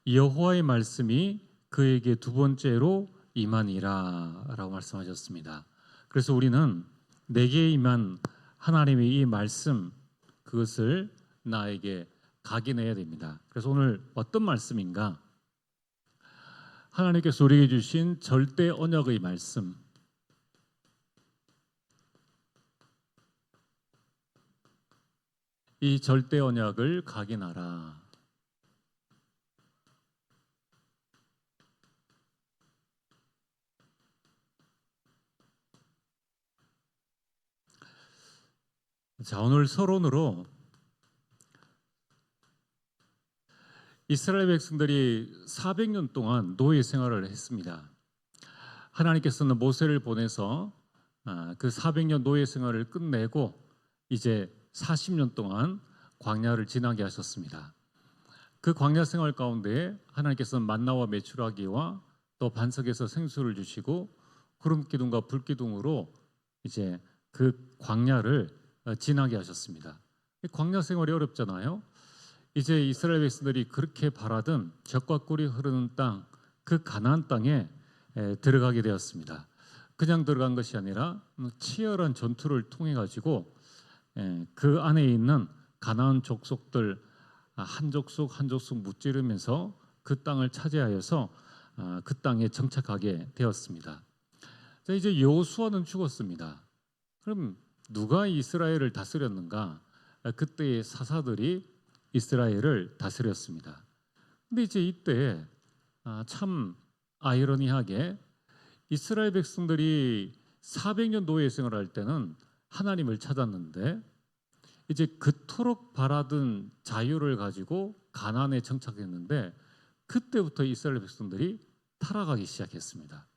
여호와의 말씀이 그에게 두 번째로 임하니라 라고 말씀하셨습니다. 그래서 우리는 내게 임한 하나님의 이 말씀, 그것을 나에게 각인해야 됩니다. 그래서 오늘 어떤 말씀인가? 하나님께서 우리에게 주신 절대 언약의 말씀, 이 절대 언약을 각인하라. 자, 오늘 서론으로 이스라엘 백성들이 400년 동안 노예 생활을 했습니다. 하나님께서는 모세를 보내서 그 400년 노예 생활을 끝내고 이제 40년 동안 광야를 지나게 하셨습니다. 그 광야 생활 가운데 하나님께서는 만나와 메추라기와 또 반석에서 생수를 주시고 구름 기둥과 불 기둥으로 이제 그 광야를 지나게 하셨습니다. 광야 생활이 어렵잖아요. 이제 이스라엘 백성들이 그렇게 바라던 젖과 꿀이 흐르는 땅, 그 가나안 땅에 들어가게 되었습니다. 그냥 들어간 것이 아니라 치열한 전투를 통해 가지고 그 안에 있는 가나안 족속들 한 족속 한 족속 무찌르면서 그 땅을 차지하여서 그 땅에 정착하게 되었습니다. 자, 이제 여호수아는 죽었습니다. 그럼 누가 이스라엘을 다스렸는가? 그때의 사사들이 이스라엘을 다스렸습니다. 근데 이제 이때 참 아이러니하게 이스라엘 백성들이 400년 노예 생활을 할 때는 하나님을 찾았는데 이제 그토록 바라던 자유를 가지고 가나안에 정착했는데 그때부터 이스라엘 백성들이 타락하기 시작했습니다.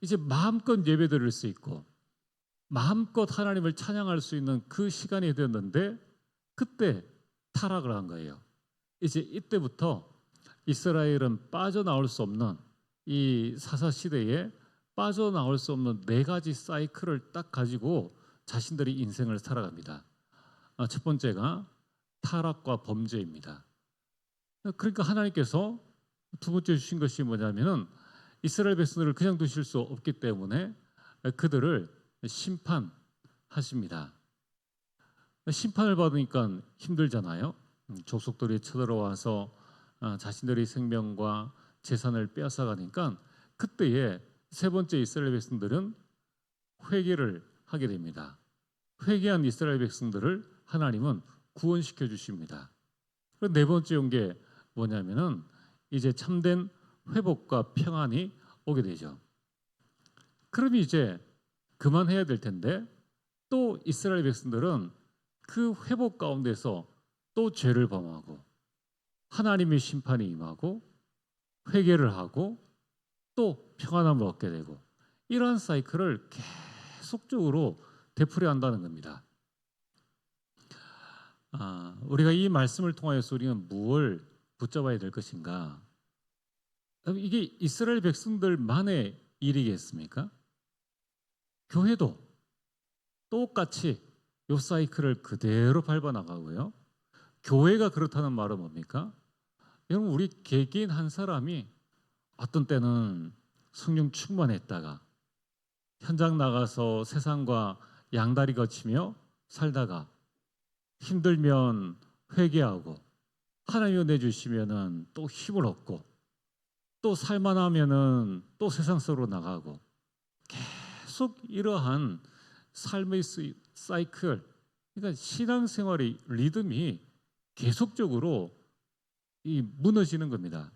이제 마음껏 예배드릴 수 있고 마음껏 하나님을 찬양할 수 있는 그 시간이 되었는데 그때 타락을 한 거예요. 이제 이때부터 이스라엘은 빠져나올 수 없는 이 사사 시대에 빠져나올 수 없는 네 가지 사이클을 딱 가지고 자신들이 인생을 살아갑니다. 첫 번째가 타락과 범죄입니다. 그러니까 하나님께서 두 번째 주신 것이 뭐냐면은 이스라엘 백성들을 그냥 두실 수 없기 때문에 그들을 심판하십니다. 심판을 받으니까 힘들잖아요. 족속들이 쳐들어와서 자신들의 생명과 재산을 빼앗아가니까 그때에 세 번째 이스라엘 백성들은 회개를 하게 됩니다. 회개한 이스라엘 백성들을 하나님은 구원시켜 주십니다. 그리고 네 번째 온 게 뭐냐면은 이제 참된 회복과 평안이 오게 되죠. 그럼 이제 그만해야 될 텐데 또 이스라엘 백성들은 그 회복 가운데서 또 죄를 범하고 하나님의 심판이 임하고 회개를 하고 또 평안함을 얻게 되고 이러한 사이클을 계속적으로 되풀이 한다는 겁니다. 우리가 이 말씀을 통하여서 우리는 무엇을 붙잡아야 될 것인가? 이게 이스라엘 백성들만의 일이겠습니까? 교회도 똑같이 이 사이클을 그대로 밟아나가고요. 교회가 그렇다는 말은 뭡니까? 여러분, 우리 개개인 한 사람이 어떤 때는 성령 충만했다가 현장 나가서 세상과 양다리 거치며 살다가 힘들면 회개하고 하나님이 은혜 주시면은 또 힘을 얻고 또 살만하면은 또 세상 속으로 나가고 계속 이러한 삶의 사이클, 그러니까 신앙생활의 리듬이 계속적으로 무너지는 겁니다.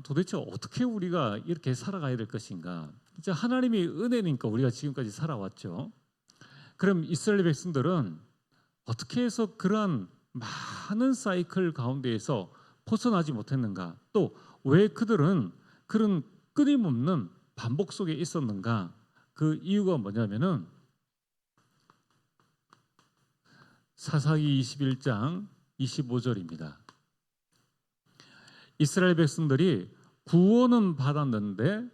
도대체 어떻게 우리가 이렇게 살아가야 될 것인가? 진짜 하나님의 은혜니까 우리가 지금까지 살아왔죠. 그럼 이스라엘 백성들은 어떻게 해서 그러한 많은 사이클 가운데에서 벗어나지 못했는가? 또 왜 그들은 그런 끊임없는 반복 속에 있었는가? 그 이유가 뭐냐면은 사사기 21장 25절입니다. 이스라엘 백성들이 구원은 받았는데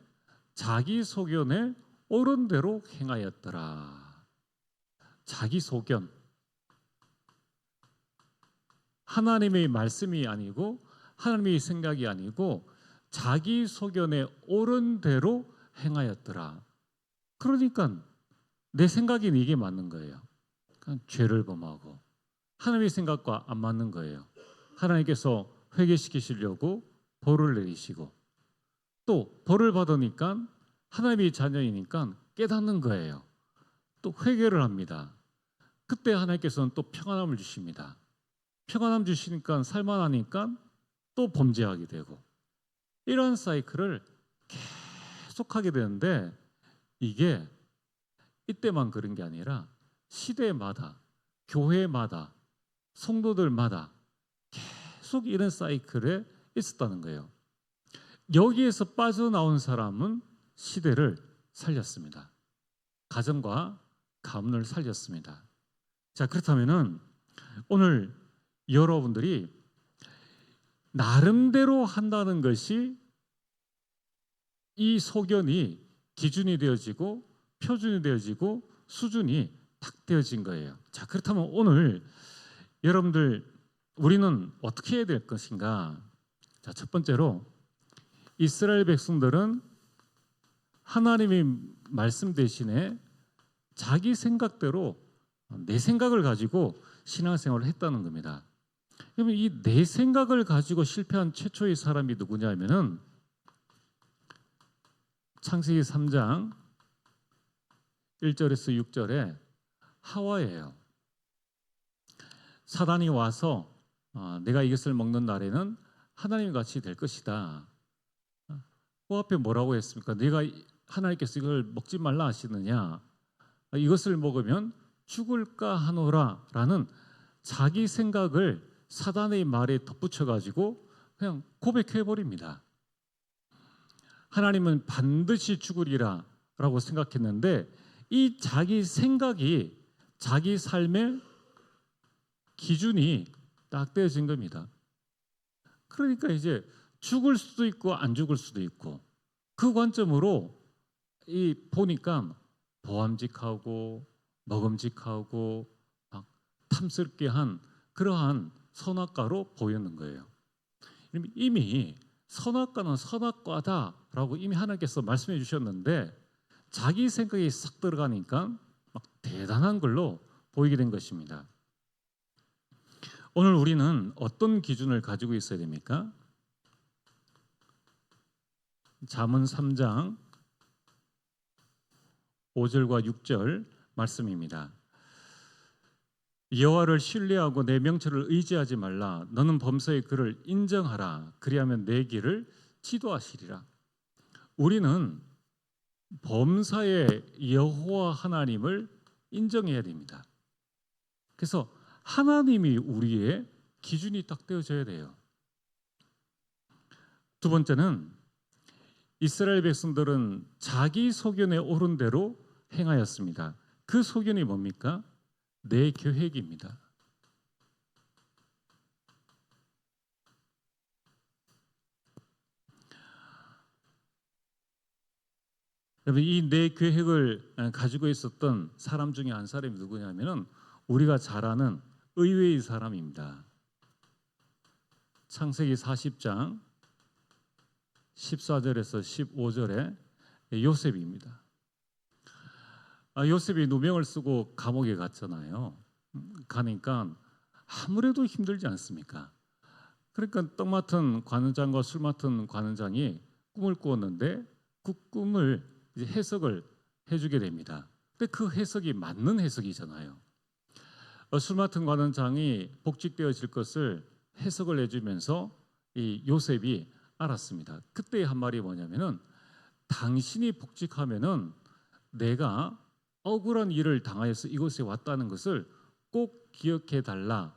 자기 소견에 옳은 대로 행하였더라. 자기 소견. 하나님의 말씀이 아니고 하나님의 생각이 아니고 자기 소견에 옳은 대로 행하였더라. 그러니까 내 생각이 이게 맞는 거예요. 그러니까 죄를 범하고 하나님의 생각과 안 맞는 거예요. 하나님께서 회개시키시려고 벌을 내리시고 또 벌을 받으니까 하나님의 자녀이니까 깨닫는 거예요. 또 회개를 합니다. 그때 하나님께서는 또 평안함을 주십니다. 평안함 주시니까 살만하니까 또 범죄하게 되고 이런 사이클을 계속하게 되는데 이게 이때만 그런 게 아니라 시대마다 교회마다 성도들마다 계속 이런 사이클에 있었다는 거예요. 여기에서 빠져나온 사람은 시대를 살렸습니다. 가정과 가문을 살렸습니다. 자, 그렇다면은 오늘 여러분들이 나름대로 한다는 것이 이 소견이 기준이 되어지고 표준이 되어지고 수준이 딱 되어진 거예요. 자, 그렇다면 오늘 여러분들 우리는 어떻게 해야 될 것인가? 자, 첫 번째로 이스라엘 백성들은 하나님의 말씀 대신에 자기 생각대로 내 생각을 가지고 신앙생활을 했다는 겁니다. 그러면 이 내 생각을 가지고 실패한 최초의 사람이 누구냐면은 창세기 3장 1절에서 6절에 하와예요. 사단이 와서 내가 이것을 먹는 날에는 하나님 같이 될 것이다. 그 앞에 뭐라고 했습니까? 내가 하나님께서 이걸 먹지 말라 하시느냐? 이것을 먹으면 죽을까 하노라라는 자기 생각을 사단의 말에 덧붙여 가지고 그냥 고백해 버립니다. 하나님은 반드시 죽으리라라고 생각했는데 이 자기 생각이 자기 삶의 기준이 딱 되어진 겁니다. 그러니까 이제 죽을 수도 있고 안 죽을 수도 있고 그 관점으로 이 보니까 보암직하고 먹음직하고 막 탐스럽게 한 그러한 선악과로 보이는 거예요. 이미 선악과는 선악과다라고 이미 하나님께서 말씀해 주셨는데 자기 생각이 싹 들어가니까 막 대단한 걸로 보이게 된 것입니다. 오늘 우리는 어떤 기준을 가지고 있어야 됩니까? 잠언 3장 5절과 6절 말씀입니다. 여호와를 신뢰하고 내 명철을 의지하지 말라. 너는 범사의 그를 인정하라. 그리하면 내 길을 지도하시리라. 우리는 범사의 여호와 하나님을 인정해야 됩니다. 그래서 하나님이 우리의 기준이 딱 되어져야 돼요. 두 번째는 이스라엘 백성들은 자기 소견에 옳은 대로 행하였습니다. 그 소견이 뭡니까? 내 계획입니다. 여러분, 이 내 계획을 가지고 있었던 사람 중에 한 사람이 누구냐면은 우리가 잘 아는 의외의 사람입니다. 창세기 40장 14절에서 15절에 요셉입니다. 요셉이 누명을 쓰고 감옥에 갔잖아요. 가니까 아무래도 힘들지 않습니까? 그러니까 떡 맡은 관원장과 술 맡은 관원장이 꿈을 꾸었는데 그 꿈을 이제 해석을 해주게 됩니다. 근데 그 해석이 맞는 해석이잖아요. 술 맡은 관원장이 복직되어질 것을 해석을 해주면서 이 요셉이 알았습니다. 그때 한 말이 뭐냐면은 당신이 복직하면은 내가 억울한 일을 당하여서 이곳에 왔다는 것을 꼭 기억해 달라.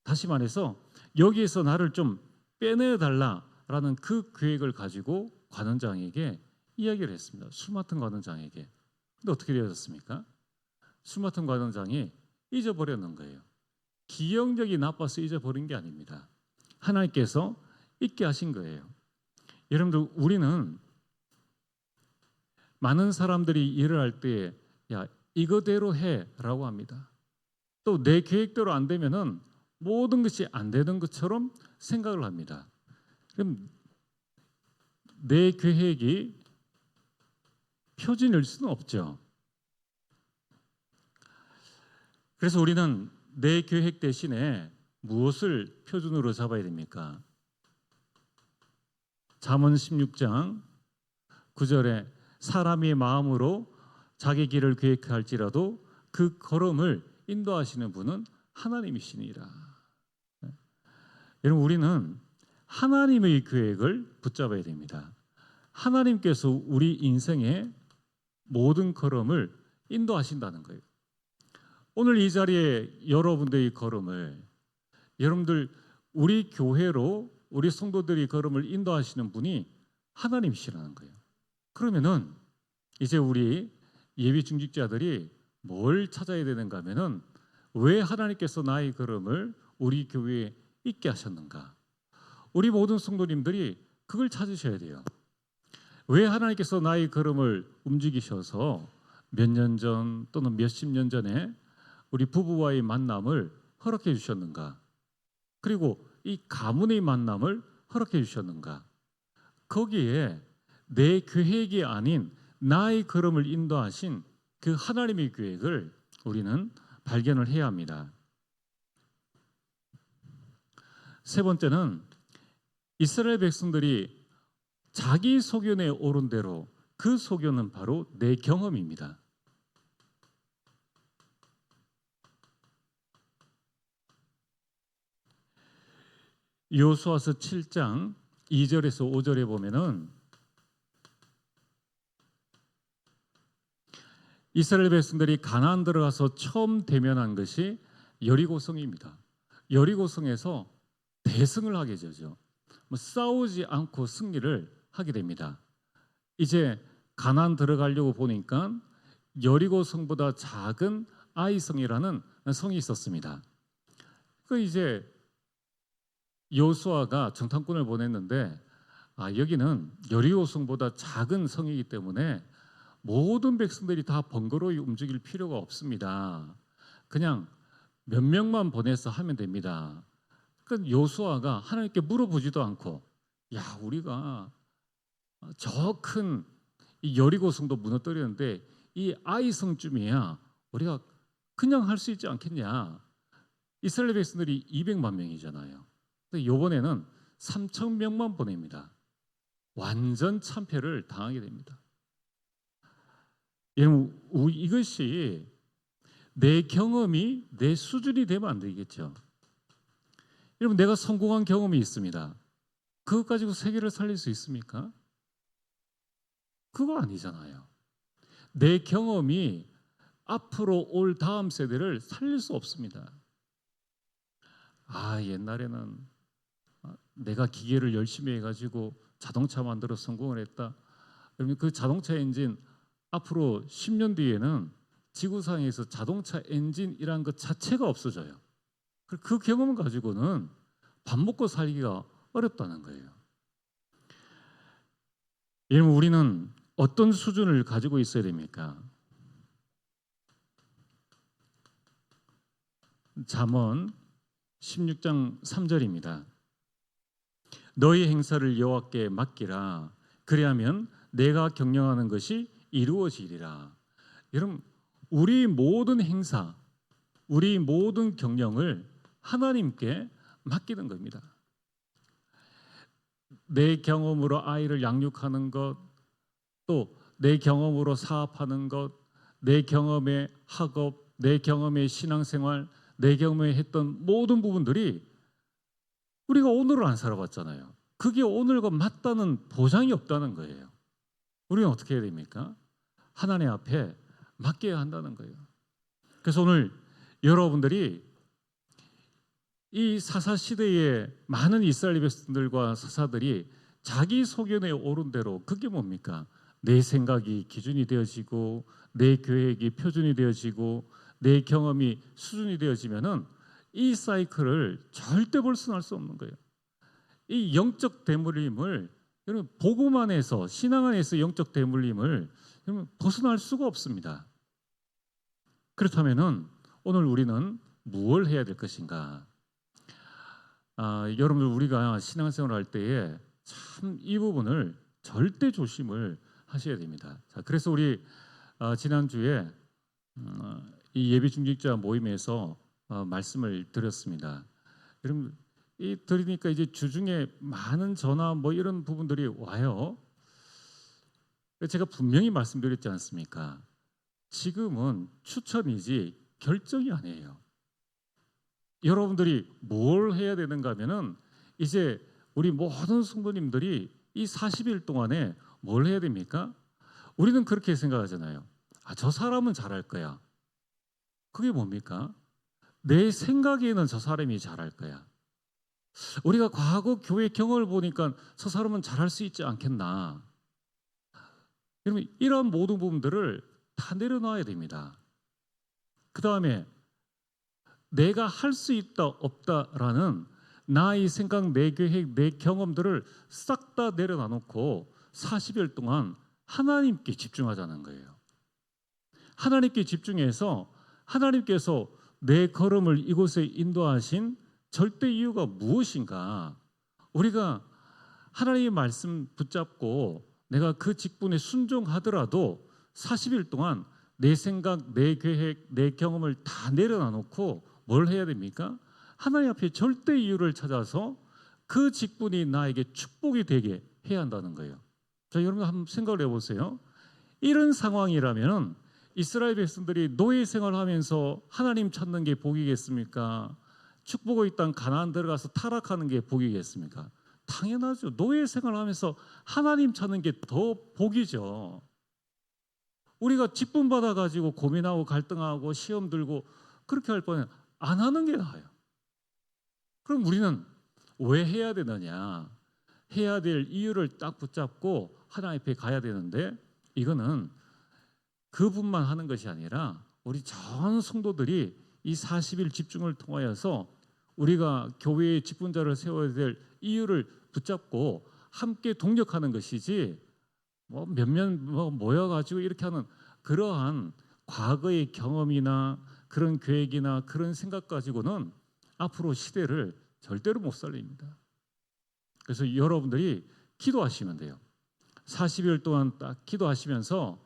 다시 말해서 여기에서 나를 좀 빼내어 달라라는 그 계획을 가지고 관원장에게 이야기를 했습니다. 술 맡은 관원장에게. 근데 어떻게 되었습니까? 술 맡은 관원장이 잊어버렸는 거예요. 기억력이 나빠서 잊어버린 게 아닙니다. 하나님께서 잊게 하신 거예요. 여러분들, 우리는 많은 사람들이 일을 할 때 야, 이거대로 해라고 합니다. 또 내 계획대로 안 되면은 모든 것이 안 되는 것처럼 생각을 합니다. 그럼 내 계획이 표준일 수는 없죠. 그래서 우리는 내 계획 대신에 무엇을 표준으로 잡아야 됩니까? 잠언 16장 9절에 사람의 마음으로 자기 길을 계획할지라도 그 걸음을 인도하시는 분은 하나님이시니라. 여러분, 우리는 하나님의 계획을 붙잡아야 됩니다. 하나님께서 우리 인생의 모든 걸음을 인도하신다는 거예요. 오늘 이 자리에 여러분들의 걸음을, 여러분들 우리 교회로 우리 성도들이 걸음을 인도하시는 분이 하나님이시라는 거예요. 그러면은 이제 우리 예비 중직자들이 뭘 찾아야 되는가 하면은, 왜 하나님께서 나의 걸음을 우리 교회에 있게 하셨는가? 우리 모든 성도님들이 그걸 찾으셔야 돼요. 왜 하나님께서 나의 걸음을 움직이셔서 몇 년 전 또는 몇십 년 전에 우리 부부와의 만남을 허락해 주셨는가? 그리고 이 가문의 만남을 허락해 주셨는가? 거기에 내 계획이 아닌 나의 걸음을 인도하신 그 하나님의 계획을 우리는 발견을 해야 합니다. 세 번째는 이스라엘 백성들이 자기 소견에 오른 대로, 그 소견은 바로 내 경험입니다. 여호수아서 7장 2절에서 5절에 보면은 이스라엘 백성들이 가나안 들어가서 처음 대면한 것이 여리고성입니다. 여리고성에서 대승을 하게 되죠. 싸우지 않고 승리를 하게 됩니다. 이제 가나안 들어가려고 보니까 여리고성보다 작은 아이성이라는 성이 있었습니다. 그 이제 여호수아가 정탐꾼을 보냈는데, 여기는 여리고성보다 작은 성이기 때문에 모든 백성들이 다 번거로이 움직일 필요가 없습니다. 그냥 몇 명만 보내서 하면 됩니다. 그러니까 여호수아가 하나님께 물어보지도 않고, 우리가 저 큰 이 여리고성도 무너뜨리는데 이 아이성쯤이야 우리가 그냥 할 수 있지 않겠냐. 이스라엘 백성들이 200만 명이잖아요. 근데 이번에는 3천 명만 보냅니다. 완전 참패를 당하게 됩니다. 여러분, 이것이 내 경험이 내 수준이 되면 안 되겠죠. 여러분, 내가 성공한 경험이 있습니다. 그것 가지고 세계를 살릴 수 있습니까? 그거 아니잖아요. 내 경험이 앞으로 올 다음 세대를 살릴 수 없습니다. 옛날에는 내가 기계를 열심히 해가지고 자동차 만들어 성공을 했다. 그러면 그 자동차 엔진 앞으로 10년 뒤에는 지구상에서 자동차 엔진이란 것 자체가 없어져요. 그 경험을 가지고는 밥 먹고 살기가 어렵다는 거예요. 여러분, 우리는 어떤 수준을 가지고 있어야 됩니까? 잠언 16장 3절입니다. 너희 행사를 여호와께 맡기라. 그리하면 내가 경영하는 것이 이루어지리라. 여러분, 우리 모든 행사, 우리 모든 경영을 하나님께 맡기는 겁니다. 내 경험으로 아이를 양육하는 것, 또 내 경험으로 사업하는 것, 내 경험의 학업, 내 경험의 신앙생활, 내 경험에 했던 모든 부분들이 우리가 오늘을 안 살아봤잖아요. 그게 오늘과 맞다는 보장이 없다는 거예요. 우리는 어떻게 해야 됩니까? 하나님 앞에 맡겨야 한다는 거예요. 그래서 오늘 여러분들이 이 사사 시대의 많은 이스라엘 백성들과 사사들이 자기 소견에 오른 대로, 그게 뭡니까? 내 생각이 기준이 되어지고 내 계획이 표준이 되어지고 내 경험이 수준이 되어지면은 이 사이클을 절대 벗어날 수 없는 거예요. 이 영적 대물림을, 여러분, 복음 안에서, 신앙 안에서 영적 대물림을 여러분 벗어날 수가 없습니다. 그렇다면은 오늘 우리는 무엇을 해야 될 것인가? 여러분들 우리가 신앙생활 할 때에 참 이 부분을 절대 조심을 하셔야 됩니다. 자, 그래서 우리 지난주에 이 예비 중직자 모임에서 말씀을 드렸습니다. 여러분 이 드리니까 이제 주중에 많은 전화 뭐 이런 부분들이 와요. 제가 분명히 말씀드렸지 않습니까? 지금은 추천이지 결정이 아니에요. 여러분들이 뭘 해야 되는가 하면은 이제 우리 모든 성도님들이 이 40일 동안에 뭘 해야 됩니까? 우리는 그렇게 생각하잖아요. 저 사람은 잘할 거야. 그게 뭡니까? 내 생각에는 저 사람이 잘할 거야. 우리가 과거 교회 경험을 보니까 저 사람은 잘할 수 있지 않겠나. 여러분 이런 모든 부분들을 다 내려놔야 됩니다. 그 다음에 내가 할 수 있다 없다라는 나의 생각, 내 계획, 내 경험들을 싹 다 내려놔놓고 40일 동안 하나님께 집중하자는 거예요. 하나님께 집중해서 하나님께서 내 걸음을 이곳에 인도하신 절대 이유가 무엇인가? 우리가 하나님의 말씀 붙잡고 내가 그 직분에 순종하더라도 40일 동안 내 생각, 내 계획, 내 경험을 다 내려놔놓고 뭘 해야 됩니까? 하나님 앞에 절대 이유를 찾아서 그 직분이 나에게 축복이 되게 해야 한다는 거예요. 자, 여러분 한번 생각을 해보세요. 이런 상황이라면 이스라엘 백성들이 노예 생활하면서 하나님 찾는 게 복이겠습니까? 축복의 땅 가나안 들어가서 타락하는 게 복이겠습니까? 당연하죠. 노예 생활하면서 하나님 찾는 게 더 복이죠. 우리가 직분 받아가지고 고민하고 갈등하고 시험 들고 그렇게 할 바에는 안 하는 게 나아요. 그럼 우리는 왜 해야 되느냐? 해야 될 이유를 딱 붙잡고 하나님 앞에 가야 되는데 이거는 그분만 하는 것이 아니라 우리 전 성도들이 이 40일 집중을 통하여서 우리가 교회의 직분자를 세워야 될 이유를 붙잡고 함께 동력하는 것이지 뭐 몇몇 모여가지고 이렇게 하는 그러한 과거의 경험이나 그런 계획이나 그런 생각 가지고는 앞으로 시대를 절대로 못 살립니다. 그래서 여러분들이 기도하시면 돼요. 40일 동안 딱 기도하시면서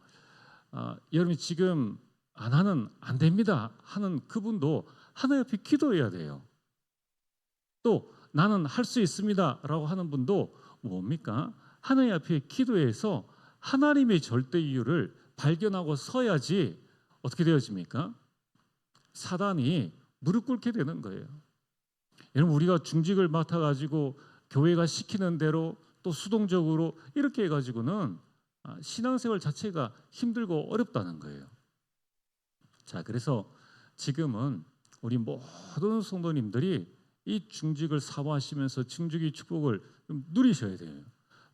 여러분이 지금 안 됩니다 하는 그분도 하나님 앞에 기도해야 돼요. 또 나는 할 수 있습니다라고 하는 분도 뭡니까? 하나님 앞에 기도해서 하나님의 절대 이유를 발견하고 서야지 어떻게 되어집니까? 사단이 무릎 꿇게 되는 거예요. 여러분 우리가 중직을 맡아가지고 교회가 시키는 대로 또 수동적으로 이렇게 해가지고는 신앙생활 자체가 힘들고 어렵다는 거예요. 자, 그래서 지금은 우리 모든 성도님들이 이 중직을 사모하시면서 중직의 축복을 좀 누리셔야 돼요.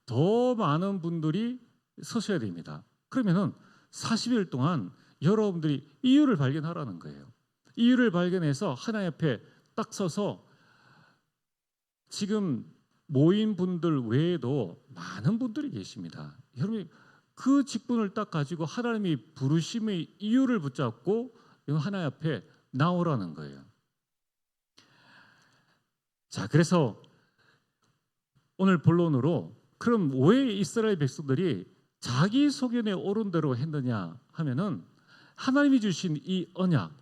더 많은 분들이 서셔야 됩니다. 그러면은 40일 동안 여러분들이 이유를 발견하라는 거예요. 이유를 발견해서 하나님 앞에 딱 서서 지금 모인 분들 외에도 많은 분들이 계십니다. 여러분이 그 직분을 딱 가지고 하나님이 부르심의 이유를 붙잡고 하나님 앞에 나오라는 거예요. 자, 그래서 오늘 본론으로 그럼 왜 이스라엘 백성들이 자기 소견에 옳은 대로 했느냐 하면은 하나님이 주신 이 언약,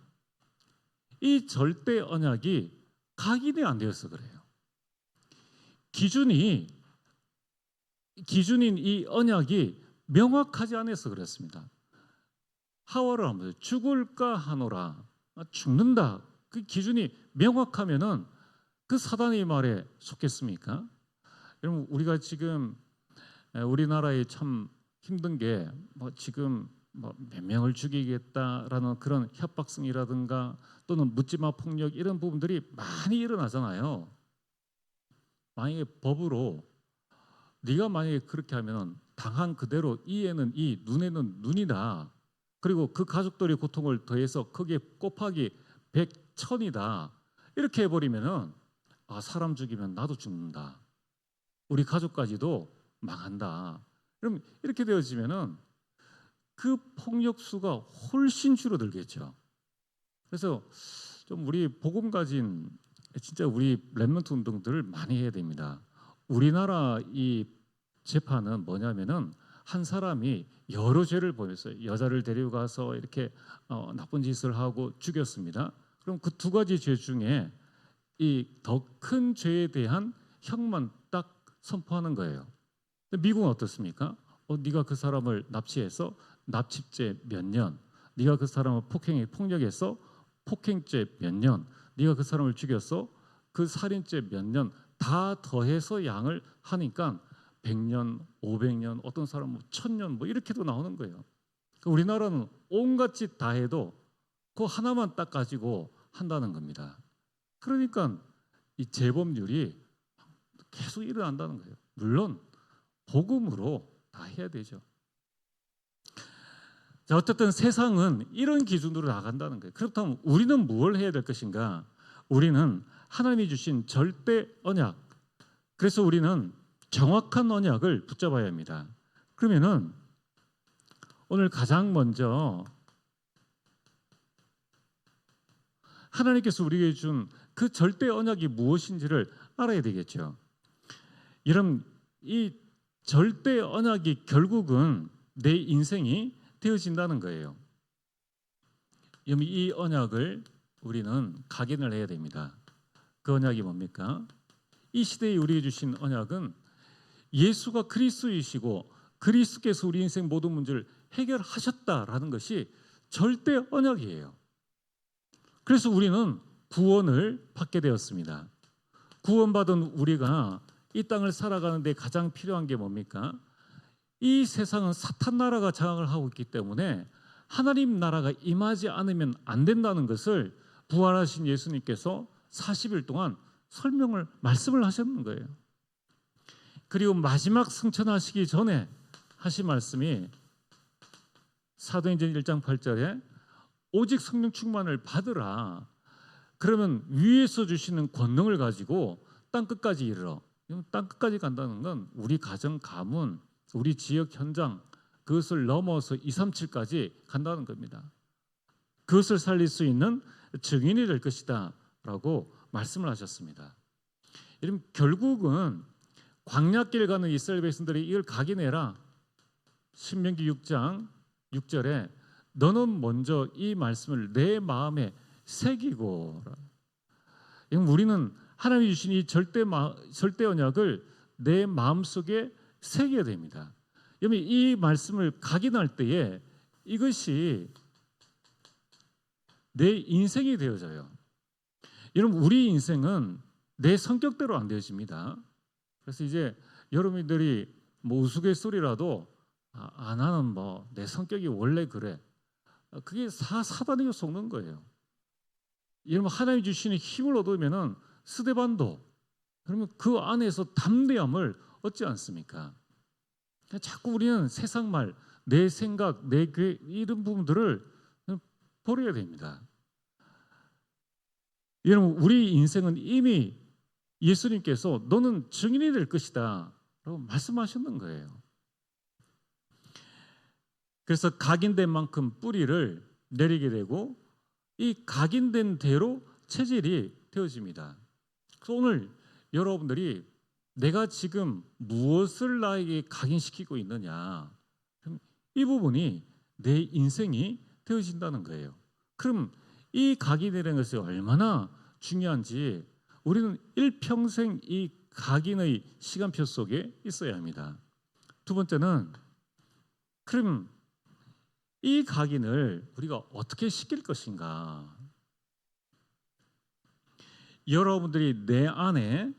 이 절대 언약이 각인이 안 되어서 그래요. 기준인 이 언약이 명확하지 않아서 그렇습니다. 하와를 하면 죽을까 하노라, 죽는다. 그 기준이 명확하면은 그 사단의 말에 속겠습니까? 여러분 우리가 지금 우리나라에 참 힘든 게 지금 몇 명을 죽이겠다라는 그런 협박성이라든가 또는 묻지마 폭력 이런 부분들이 많이 일어나잖아요. 만약에 법으로 네가 만약에 그렇게 하면 당한 그대로 이에는 이, 눈에는 눈이다. 그리고 그 가족들의 고통을 더해서 거기에 곱하기 100, 1000이다. 이렇게 해버리면은 사람 죽이면 나도 죽는다. 우리 가족까지도 망한다. 그럼 이렇게 되어지면은 그 폭력 수가 훨씬 줄어들겠죠. 그래서 좀 우리 복음 가진 진짜 우리 랩런트 운동들을 많이 해야 됩니다. 우리나라 이 재판은 뭐냐면은 한 사람이 여러 죄를 범했어요. 여자를 데려가서 이렇게 나쁜 짓을 하고 죽였습니다. 그럼 그 두 가지 죄 중에 이 더 큰 죄에 대한 형만 딱 선포하는 거예요. 근데 미국은 어떻습니까? 네가 그 사람을 납치해서 납치죄 몇 년, 네가 그 사람을 폭력해서 폭행죄 몇 년, 네가 그 사람을 죽였어 그 살인죄 몇 년 다 더해서 양을 하니까 100년, 500년, 어떤 사람은 1000년 뭐 이렇게도 나오는 거예요. 우리나라는 온갖 짓 다 해도 그 하나만 딱 가지고 한다는 겁니다. 그러니까 이 재범률이 계속 일어난다는 거예요. 물론 복음으로 다 해야 되죠. 자, 어쨌든 세상은 이런 기준으로 나간다는 거예요. 그렇다면 우리는 뭘 해야 될 것인가? 우리는 하나님이 주신 절대 언약. 그래서 우리는 정확한 언약을 붙잡아야 합니다. 그러면은 오늘 가장 먼저 하나님께서 우리에게 준 그 절대 언약이 무엇인지를 알아야 되겠죠. 여러분, 이 절대 언약이 결국은 내 인생이 되어진다는 거예요. 이 언약을 우리는 각인을 해야 됩니다. 그 언약이 뭡니까? 이 시대에 우리에게 주신 언약은 예수가 그리스도이시고 그리스도께서 우리 인생 모든 문제를 해결하셨다라는 것이 절대 언약이에요. 그래서 우리는 구원을 받게 되었습니다. 구원받은 우리가 이 땅을 살아가는 데 가장 필요한 게 뭡니까? 이 세상은 사탄 나라가 장악을 하고 있기 때문에 하나님 나라가 임하지 않으면 안 된다는 것을 부활하신 예수님께서 40일 동안 말씀을 하셨는 거예요. 그리고 마지막 승천하시기 전에 하신 말씀이 사도행전 1장 8절에 오직 성령 충만을 받으라. 그러면 위에서 주시는 권능을 가지고 땅 끝까지 이르러. 땅 끝까지 간다는 건 우리 가정, 가문, 우리 지역 현장 그것을 넘어서 237까지 간다는 겁니다. 그것을 살릴 수 있는 증인이 될 것이다 라고 말씀을 하셨습니다. 여러분, 결국은 광야길 가는 이스라엘 백성들이 이걸 각인해라. 신명기 6장 6절에 너는 먼저 이 말씀을 내 마음에 새기고. 우리는 하나님이 주신 이 절대 언약을 내 마음속에 새겨야 됩니다. 여러분, 이 말씀을 각인할 때에 이것이 내 인생이 되어져요. 여러분, 우리 인생은 내 성격대로 안 되어집니다. 그래서 이제 여러분들이 뭐 우스갯소리라도 나는 뭐 내 성격이 원래 그래. 그게 사단이 속는 거예요. 여러분, 하나님이 주시는 힘을 얻으면은 스데반도 그러면 그 안에서 담대함을 얻지 않습니까? 자꾸 우리는 세상 말, 내 생각, 내 이런 부분들을 버려야 됩니다. 여러분, 우리 인생은 이미 예수님께서 너는 증인이 될 것이다 라고 말씀하셨는 거예요. 그래서 각인된 만큼 뿌리를 내리게 되고 이 각인된 대로 체질이 되어집니다. 그래서 오늘 여러분들이 내가 지금 무엇을 나에게 각인시키고 있느냐, 이 부분이 내 인생이 되어진다는 거예요. 그럼 이 각인이라는 것이 얼마나 중요한지 우리는 일평생 이 각인의 시간표 속에 있어야 합니다. 두 번째는 그럼 이 각인을 우리가 어떻게 시킬 것인가? 여러분들이 내 안에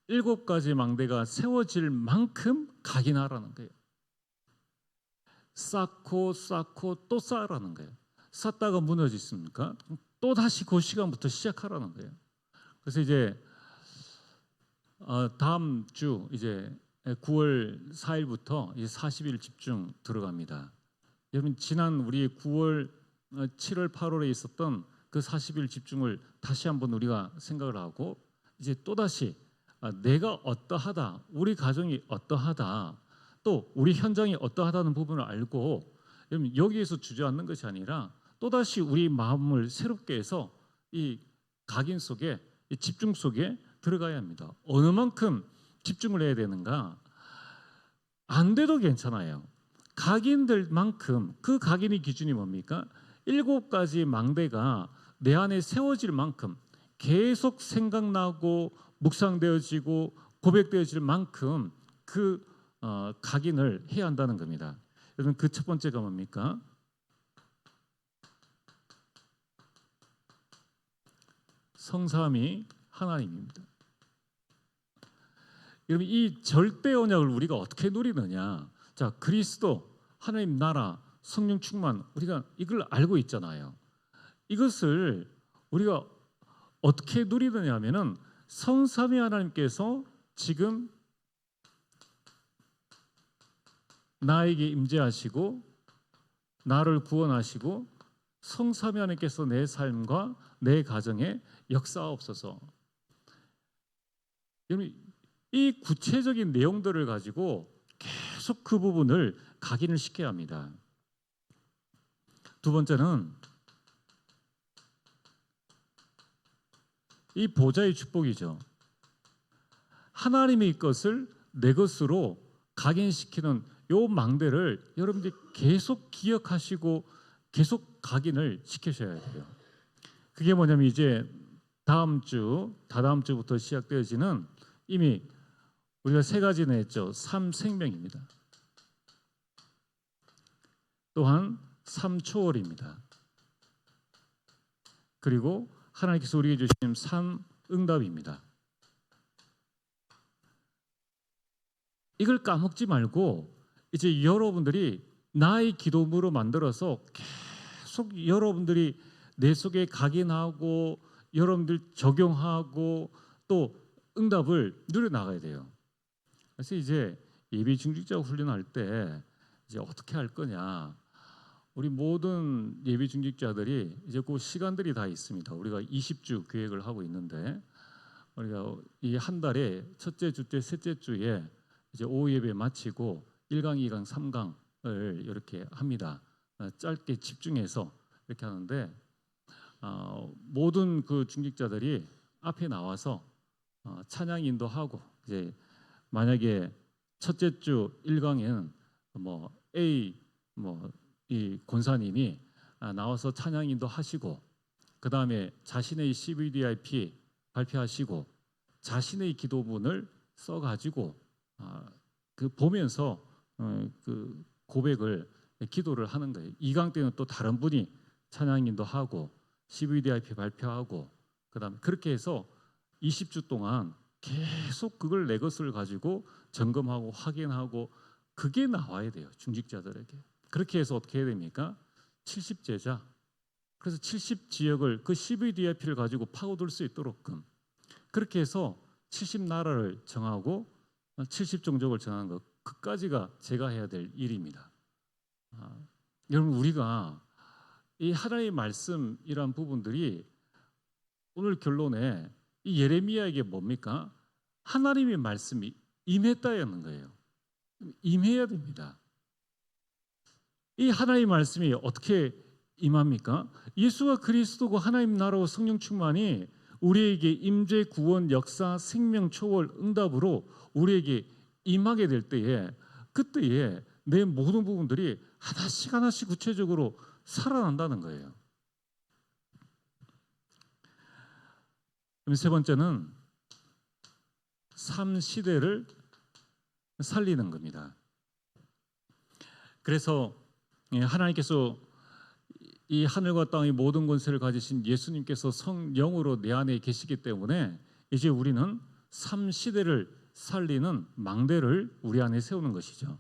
일곱 가지 망대가 세워질 만큼 각인하라는 거예요. 쌓고 또 쌓으라는 거예요. 쌓다가 무너졌습니까? 또 다시 그 시간부터 시작하라는 거예요. 그래서 이제 다음 주 이제 9월 4일부터 이제 40일 집중 들어갑니다. 여러분, 지난 우리 9월 7월 8월에 있었던 그 40일 집중을 다시 한번 우리가 생각을 하고 이제 또다시 내가 어떠하다, 우리 가정이 어떠하다, 또 우리 현장이 어떠하다는 부분을 알고 여기에서 주저앉는 것이 아니라 또다시 우리 마음을 새롭게 해서 이 각인 속에, 이 집중 속에 들어가야 합니다. 어느 만큼 집중을 해야 되는가? 안 돼도 괜찮아요. 각인들만큼, 그 각인의 기준이 뭡니까? 7가지 망대가 내 안에 세워질 만큼 계속 생각나고 묵상되어지고 고백되어질 만큼 그 각인을 해야 한다는 겁니다. 여러분, 그 첫 번째가 뭡니까? 성삼위 하나님입니다. 여러분, 이 절대 언약을 우리가 어떻게 누리느냐? 자, 그리스도, 하나님 나라, 성령 충만, 우리가 이걸 알고 있잖아요. 이것을 우리가 어떻게 누리느냐 하면은 성삼위 하나님께서 지금 나에게 임재하시고 나를 구원하시고 성삼위 하나님께서 내 삶과 내 가정에 역사하옵소서. 여러분, 이 구체적인 내용들을 가지고 계속 그 부분을 각인을 시켜야 합니다. 두 번째는 이 보좌의 축복이죠. 하나님의 것을 내 것으로 각인시키는 요 망대를 여러분들이 계속 기억하시고 계속 각인을 시키셔야 돼요. 그게 뭐냐면 이제 다음 주, 다다음 주부터 시작되어지는 이미 우리가 3가지나 했죠. 3생명입니다. 또한 3초월입니다. 그리고 하나님께서 우리에게 주신 3응답입니다. 이걸 까먹지 말고 이제 여러분들이 나의 기도문으로 만들어서 계속 여러분들이 내 속에 각인하고 여러분들 적용하고 또 응답을 누려나가야 돼요. 그래서 이제 예비 중직자 훈련할 때 이제 어떻게 할 거냐? 우리 모든 예비 중직자들이 이제 그 시간들이 다 있습니다. 우리가 20주 계획을 하고 있는데 우리가 이 한 달에 첫째, 둘째, 셋째 주에 이제 오후 예배 마치고 1강, 2강, 3강을 이렇게 합니다. 짧게 집중해서 이렇게 하는데 모든 그 중직자들이 앞에 나와서 찬양 인도하고 이제 만약에 첫째 주 1강에는 뭐 A 이 권사님이 나와서 찬양 인도하시고 그 다음에 자신의 CVDIP 발표하시고 자신의 기도문을 써가지고 그 보면서 그 고백을 기도를 하는 거예요. 2강 때는 또 다른 분이 찬양 인도하고 CVDIP 발표하고 그 다음에 그렇게 해서 20주 동안 계속 그걸 내 것을 가지고 점검하고 확인하고 그게 나와야 돼요. 중직자들에게. 그렇게 해서 어떻게 해야 됩니까? 70제자. 그래서 70지역을 그 CVDIP를 가지고 파고들 수 있도록끔 그렇게 해서 70나라를 정하고 70종족을 정하는 것, 그까지가 제가 해야 될 일입니다. 여러분, 우리가 이 하나님의 말씀이란 부분들이 오늘 결론에 이 예레미야에게 뭡니까? 하나님의 말씀이 임했다는 거예요. 임해야 됩니다. 이 하나님의 말씀이 어떻게 임합니까? 예수가 그리스도고 하나님 나라와 성령 충만이 우리에게 임재, 구원, 역사, 생명, 초월, 응답으로 우리에게 임하게 될 때에 그때에 내 모든 부분들이 하나씩 하나씩 구체적으로 살아난다는 거예요. 세 번째는 삶 시대를 살리는 겁니다. 그래서 하나님께서 이 하늘과 땅의 모든 권세를 가지신 예수님께서 성령으로 내 안에 계시기 때문에 이제 우리는 삶 시대를 살리는 망대를 우리 안에 세우는 것이죠.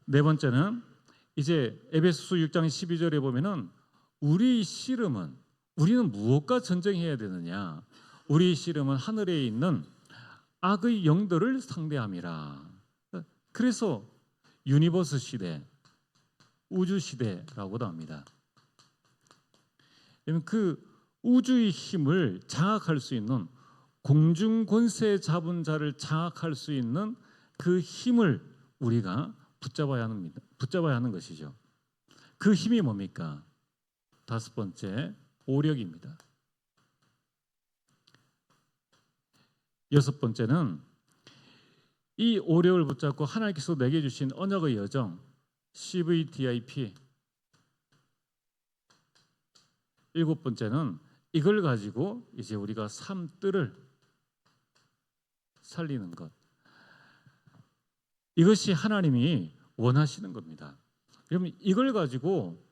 네 번째는 이제 에베소서 6장 12절에 보면은 우리의 씨름은 우리는 무엇과 전쟁해야 되느냐? 우리의 씨름은 하늘에 있는 악의 영들을 상대함이라. 그래서 유니버스 시대, 우주 시대라고도 합니다. 그 우주의 힘을 장악할 수 있는 공중 권세 잡은 자를 장악할 수 있는 그 힘을 우리가 붙잡아야 하는 것이죠. 그 힘이 뭡니까? 다섯 번째, 오력입니다. 여섯 번째는 이 오력을 붙잡고 하나님께서 내게 주신 언약의 여정, CVDIP. 일곱 번째는 이걸 가지고 이제 우리가 삶들을 살리는 것. 이것이 하나님이 원하시는 겁니다. 그러면 이걸 가지고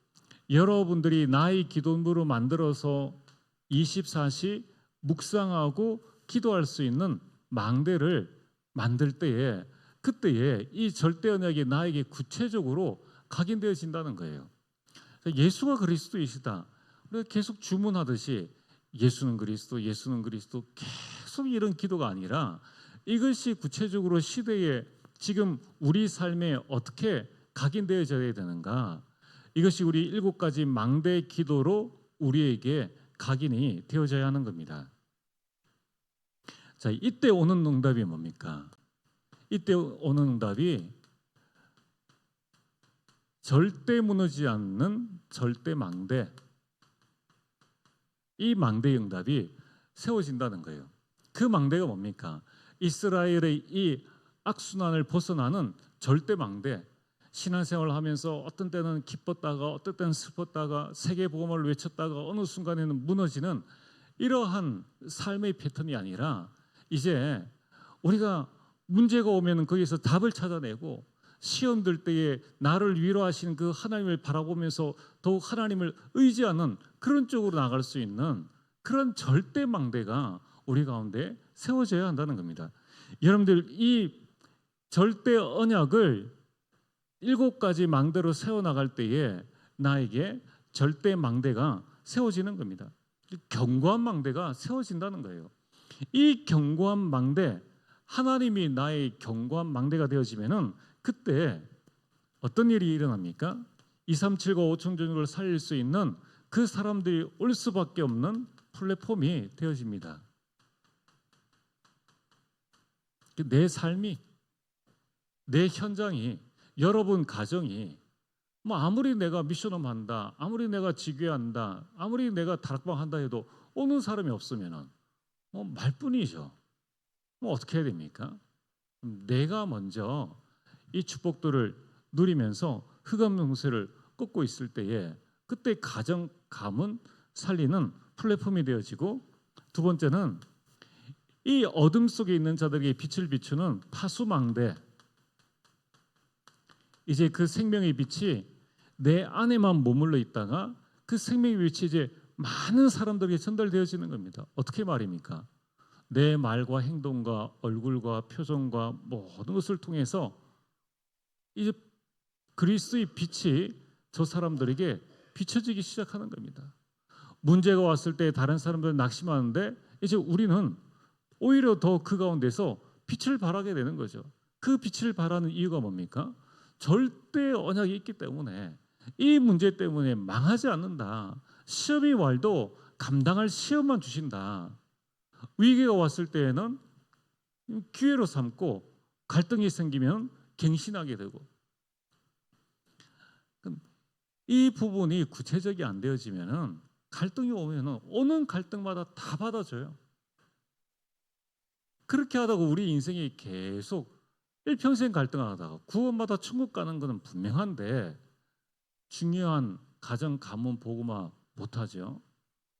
여러분들이 나의 기도문으로 만들어서 24시 묵상하고 기도할 수 있는 망대를 만들 때에 그때에 이 절대 언약이 나에게 구체적으로 각인되어진다는 거예요. 예수가 그리스도이시다. 우리가 계속 주문하듯이 예수는 그리스도, 예수는 그리스도 계속 이런 기도가 아니라 이것이 구체적으로 시대에 지금 우리 삶에 어떻게 각인되어져야 되는가? 이것이 우리 7가지 망대 기도로 우리에게 각인이 되어져야 하는 겁니다. 자, 이때 오는 응답이 뭡니까? 이때 오는 응답이 절대 무너지지 않는 절대 망대. 이 망대의 응답이 세워진다는 거예요. 그 망대가 뭡니까? 이스라엘의 이 악순환을 벗어나는 절대 망대. 신앙생활을 하면서 어떤 때는 기뻤다가 어떤 때는 슬펐다가 세계복음을 외쳤다가 어느 순간에는 무너지는 이러한 삶의 패턴이 아니라 이제 우리가 문제가 오면 거기서 답을 찾아내고 시험 들 때에 나를 위로하시는 그 하나님을 바라보면서 더욱 하나님을 의지하는 그런 쪽으로 나갈 수 있는 그런 절대 망대가 우리 가운데 세워져야 한다는 겁니다. 여러분들 이 절대 언약을 7가지 망대로 세워나갈 때에 나에게 절대 망대가 세워지는 겁니다. 견고한 망대가 세워진다는 거예요. 이 견고한 망대, 하나님이 나의 견고한 망대가 되어지면은 그때 어떤 일이 일어납니까? 237과 5천 종족을 살릴 수 있는 그 사람들이 올 수밖에 없는 플랫폼이 되어집니다. 내 삶이, 내 현장이, 여러분 가정이 뭐 아무리 내가 미션홈 한다, 아무리 내가 지교한다, 아무리 내가 다락방 한다 해도 오는 사람이 없으면은 뭐 말뿐이죠. 뭐 어떻게 해야 됩니까? 내가 먼저 이 축복들을 누리면서 흑암 용세를 꺾고 있을 때에 그때 가정 가문 살리는 플랫폼이 되어지고, 두 번째는 이 어둠 속에 있는 자들에게 빛을 비추는 파수망대. 이제 그 생명의 빛이 내 안에만 머물러 있다가 그 생명의 빛이 이제 많은 사람들에게 전달되어지는 겁니다. 어떻게 말입니까? 내 말과 행동과 얼굴과 표정과 모든 것을 통해서 이제 그리스도의 빛이 저 사람들에게 비춰지기 시작하는 겁니다. 문제가 왔을 때 다른 사람들은 낙심하는데 이제 우리는 오히려 더 그 가운데서 빛을 발하게 되는 거죠. 그 빛을 발하는 이유가 뭡니까? 절대 언약이 있기 때문에 이 문제 때문에 망하지 않는다. 시험이 와도 감당할 시험만 주신다. 위기가 왔을 때에는 기회로 삼고 갈등이 생기면 갱신하게 되고, 이 부분이 구체적이 안 되어지면은 갈등이 오면은 오는 갈등마다 다 받아줘요. 그렇게 하다가 우리 인생이 계속 일평생 갈등하다가 구원받아 천국 가는 것은 분명한데 중요한 가정, 가문, 복음화 못하죠.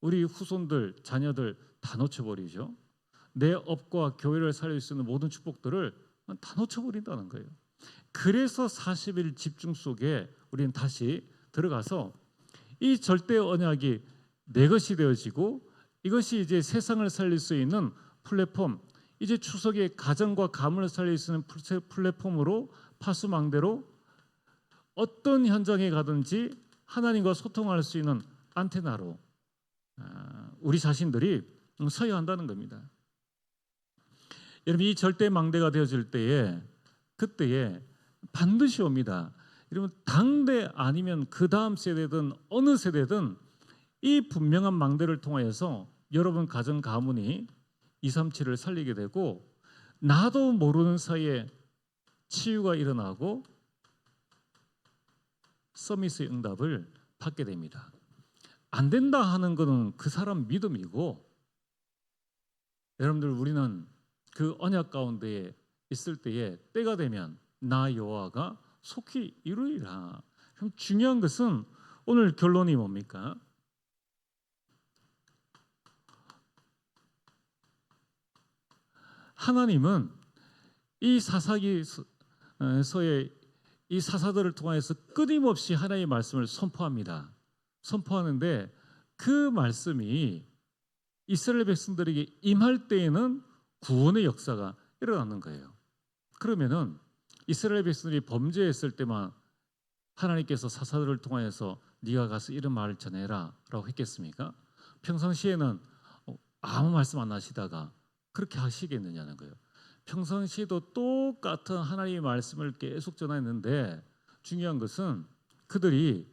우리 후손들, 자녀들 다 놓쳐버리죠. 내 업과 교회를 살릴 수 있는 모든 축복들을 다 놓쳐버린다는 거예요. 그래서 40일 집중 속에 우리는 다시 들어가서 이 절대 언약이 내 것이 되어지고 이것이 이제 세상을 살릴 수 있는 플랫폼, 이제 추석에 가정과 가문을 살릴 수 있는 플랫폼으로 파수망대로 어떤 현장에 가든지 하나님과 소통할 수 있는 안테나로 우리 자신들이 서야 한다는 겁니다. 여러분, 이 절대 망대가 되어질 때에 그때에 반드시 옵니다. 여러분, 당대 아니면 그 다음 세대든 어느 세대든 이 분명한 망대를 통하여서 여러분 가정 가문이 237을 살리게 되고 나도 모르는 사이에 치유가 일어나고 서밋의 응답을 받게 됩니다. 안 된다 하는 것은 그 사람 믿음이고, 여러분들 우리는 그 언약 가운데 있을 때에 때가 되면 나 여호와가 속히 이루리라. 그럼 중요한 것은 오늘 결론이 뭡니까? 하나님은 이 사사기서의 이 사사들을 통해서 끊임없이 하나님의 말씀을 선포합니다. 선포하는데 그 말씀이 이스라엘 백성들에게 임할 때에는 구원의 역사가 일어나는 거예요. 그러면은 이스라엘 백성들이 범죄했을 때만 하나님께서 사사들을 통하여서 네가 가서 이런 말을 전해라 라고 했겠습니까? 평상시에는 아무 말씀 안 하시다가 그렇게 하시겠느냐는 거예요. 평상시에도 똑같은 하나님의 말씀을 계속 전했는데 중요한 것은 그들이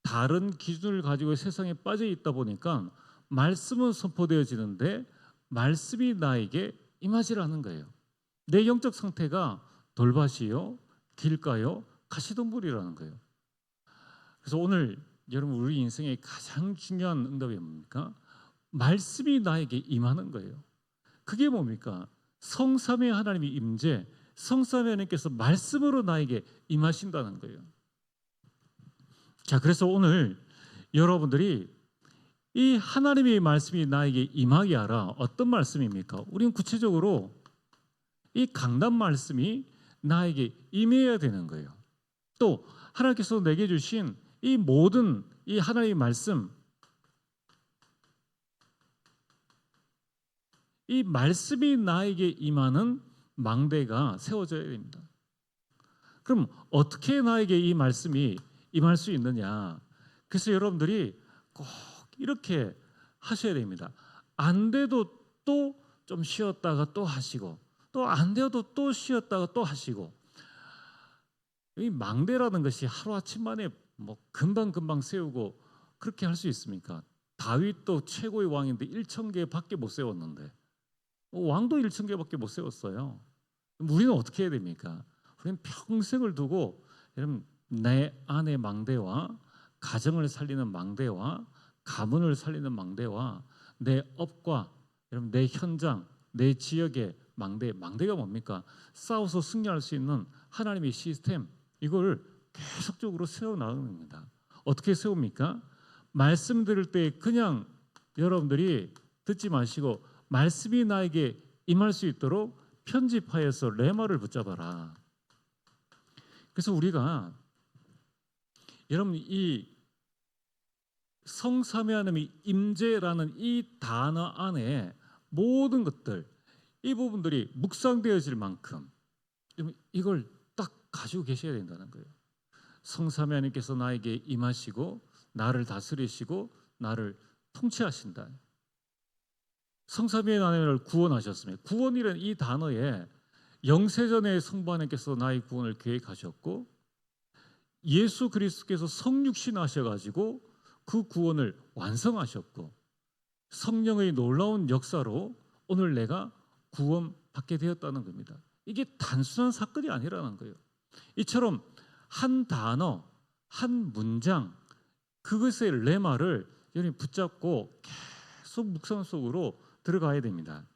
다른 기준을 가지고 세상에 빠져 있다 보니까 말씀은 선포되어지는데 말씀이 나에게 임하지 않는 거예요. 내 영적 상태가 돌밭이요, 길가요, 가시덤불이라는 거예요. 그래서 오늘 여러분 우리 인생의 가장 중요한 응답이 뭡니까? 말씀이 나에게 임하는 거예요. 그게 뭡니까? 성삼위 하나님의 임재, 성삼위 하나님께서 말씀으로 나에게 임하신다는 거예요. 자, 그래서 오늘 여러분들이 이 하나님의 말씀이 나에게 임하게 하라. 어떤 말씀입니까? 우리는 구체적으로 이 강단 말씀이 나에게 임해야 되는 거예요. 또 하나님께서 내게 주신 이 모든 이 하나님의 말씀, 이 말씀이 나에게 임하는 망대가 세워져야 됩니다. 그럼 어떻게 나에게 이 말씀이 임할 수 있느냐? 그래서 여러분들이 꼭 이렇게 하셔야 됩니다. 안 돼도 또 좀 쉬었다가 또 하시고, 또 안 돼도 또 쉬었다가 또 하시고. 이 망대라는 것이 하루아침 만에 뭐 금방 세우고 그렇게 할 수 있습니까? 다윗도 최고의 왕인데 1,000개밖에 못 세웠는데, 왕도 1,000개밖에 못 세웠어요. 우리는 어떻게 해야 됩니까? 우리는 평생을 두고 여러분 내 안의 망대와 가정을 살리는 망대와 가문을 살리는 망대와 내 업과 여러분 내 현장, 내 지역의 망대가 뭡니까? 싸워서 승리할 수 있는 하나님의 시스템, 이걸 계속적으로 세워나가는 겁니다. 어떻게 세웁니까? 말씀 들을 때 그냥 여러분들이 듣지 마시고 말씀이 나에게 임할 수 있도록 편집하여서 레마를 붙잡아라. 그래서 우리가 여러분 이 성삼위 하나님의 임재라는 이 단어 안에 모든 것들, 이 부분들이 묵상되어질 만큼 이걸 딱 가지고 계셔야 된다는 거예요. 성삼위 하나님께서 나에게 임하시고 나를 다스리시고 나를 통치하신다. 성삼위 하나님을 구원하셨습니다. 구원이라는 이 단어에 영세전에 성부 하나님께서 나의 구원을 계획하셨고 예수 그리스도께서 성육신 하셔가지고 그 구원을 완성하셨고 성령의 놀라운 역사로 오늘 내가 구원받게 되었다는 겁니다. 이게 단순한 사건이 아니라는 거예요. 이처럼 한 단어, 한 문장, 그것의 레마를 여러분이 붙잡고 계속 묵상 속으로 들어가야 됩니다.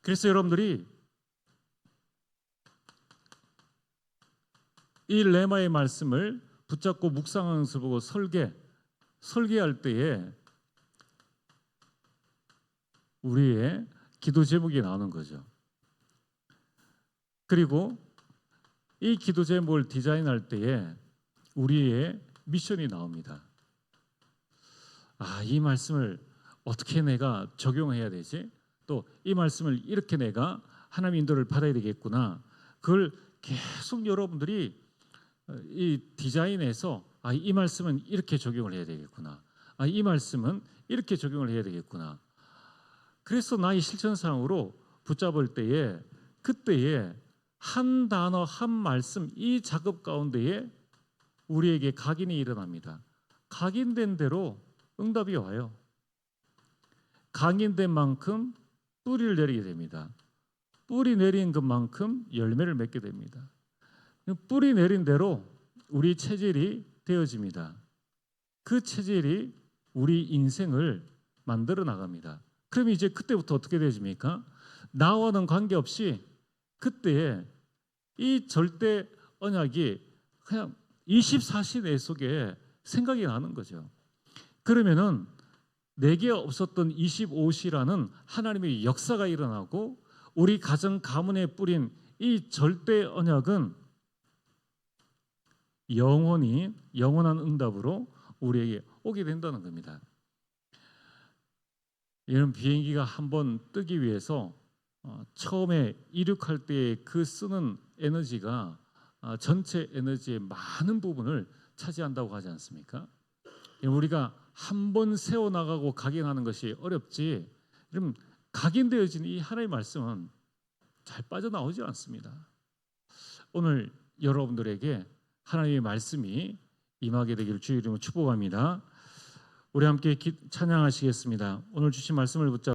그래서 여러분들이 이 레마의 말씀을 붙잡고 묵상하는 것을 보고 설계할 때에 우리의 기도 제목이 나오는 거죠. 그리고 이 기도 제목을 디자인할 때에 우리의 미션이 나옵니다. 이 말씀을 어떻게 내가 적용해야 되지? 또 이 말씀을 이렇게 내가 하나님 인도를 받아야 되겠구나. 그걸 계속 여러분들이 이 디자인에서 이 말씀은 이렇게 적용을 해야 되겠구나. 이 말씀은 이렇게 적용을 해야 되겠구나. 그래서 나의 실천상으로 붙잡을 때에 그때에 한 단어 한 말씀 이 작업 가운데에 우리에게 각인이 일어납니다. 각인된 대로 응답이 와요. 각인된 만큼 뿌리를 내리게 됩니다. 뿌리 내린 것만큼 열매를 맺게 됩니다. 뿌리 내린 대로 우리 체질이 되어집니다. 그 체질이 우리 인생을 만들어 나갑니다. 그럼 이제 그때부터 어떻게 되어집니까? 나와는 관계없이 그때에 이 절대 언약이 그냥 24시 내 속에 생각이 나는 거죠. 그러면은 내게 없었던 25시라는 하나님의 역사가 일어나고 우리 가정 가문에 뿌린 이 절대 언약은 영원한 응답으로 우리에게 오게 된다는 겁니다. 이런 비행기가 한번 뜨기 위해서 처음에 이륙할 때 그 쓰는 에너지가 전체 에너지의 많은 부분을 차지한다고 하지 않습니까? 우리가 한 번 세워나가고 각인하는 것이 어렵지, 그럼 각인되어진 이 하나님의 말씀은 잘 빠져나오지 않습니다. 오늘 여러분들에게 하나님의 말씀이 임하게 되기를 주의 이름으로 축복합니다. 우리 함께 찬양하시겠습니다. 오늘 주신 말씀을 붙잡고